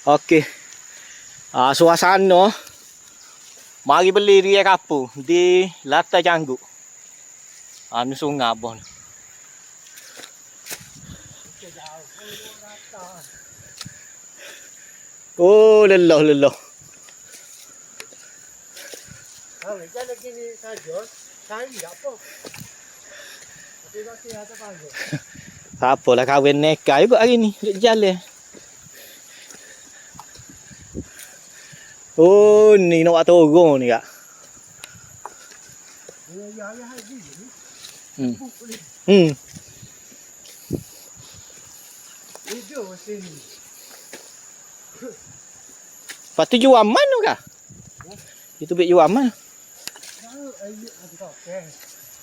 Okey. Suasana mari beli ria kapur di Latar Canggut. Ni sungai abah ni. Oh, lelah. Jalan gini saja, cari tak apa. Tapi ada pagi. Tak apalah kahwin nikah juga hari ni. Duk jalan. Oh, ni nak buat torong ni kak. Ya, hari ni. Itu sini. Lepas tu jual mana kak? Itu bet jual mana?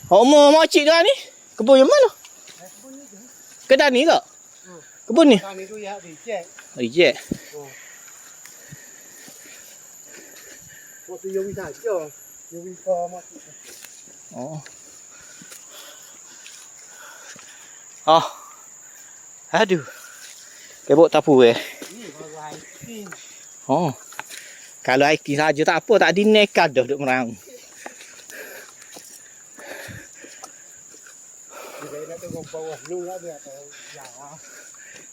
Oh, mau cik dah ni? Kebun yang mana? Kedai ni kak? Kebun ni? Kami tu ya reject. Reject. Waktu yang saja, yang sama. Oh. Oh. Aduh. Kebok tapu Ni baru hiking. Oh. Kalau hiking saja tak apa, tak dinekat dah duk merang. Dia nak tengok bawah lu lah dia atau jauh.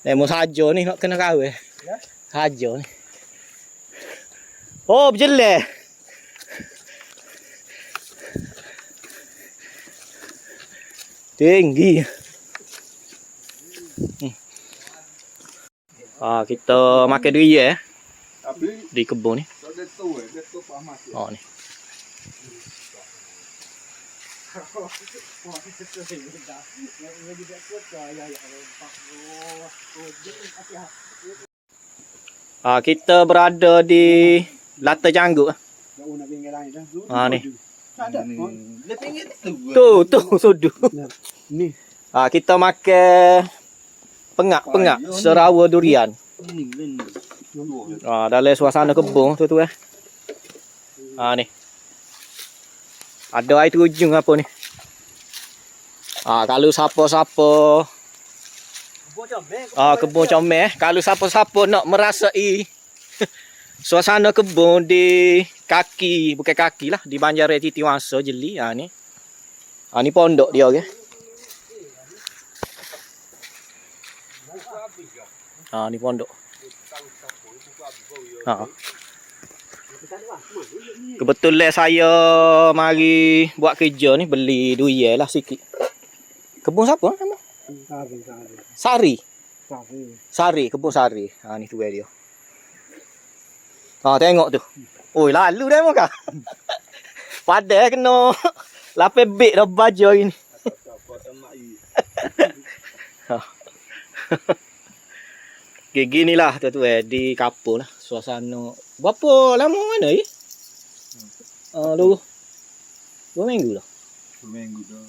Nemo saja ni nak kena kahwin. Ya? Saja ni. Oh, berjelek. Tinggi. Kita makan durian di kebun ni. Oh ni. Kita berada di Latar Canggut. Ni. Tu sudu. Ni. Kita makan pengak serawa durian. Dalam suasana kebun tu ni. Ada air terjun apa ni? Kalau siapa-siapa kebun comel, kalau siapa-siapa nak merasai suasana kebun di kaki, bukan kaki lah, di Banjaran Titiwangsa Jeli. Ni. Ni pondok dia okey. Ni pondok. Kebetulan saya mari buat kerja ni, beli durian lah sikit. Kebun siapa nama? Sari, kebun Sari. Ni tu dia. Tengok tu. Oi, lalu dah muka. Padahal kena lapis beg dah baju hari ni. Okay, ginilah tu di kapur lah suasana. Berapa lama mana ni? 2 minggu dah. 2 minggu dah.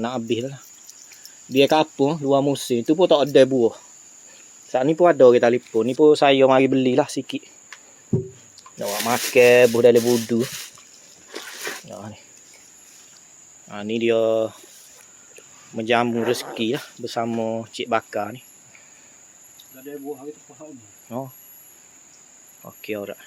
Nak habis lah. Dia kapur 2 musim tu pun tak ada buah. Saat ni pun ada kita telefon. Ni pun saya mari belilah sikit. Nak makan buah dalam budu. Ni. Ni dia menjamu rezeki lah bersama Cik Bakar ni. Ada buah hari tu faham. Okey, alright.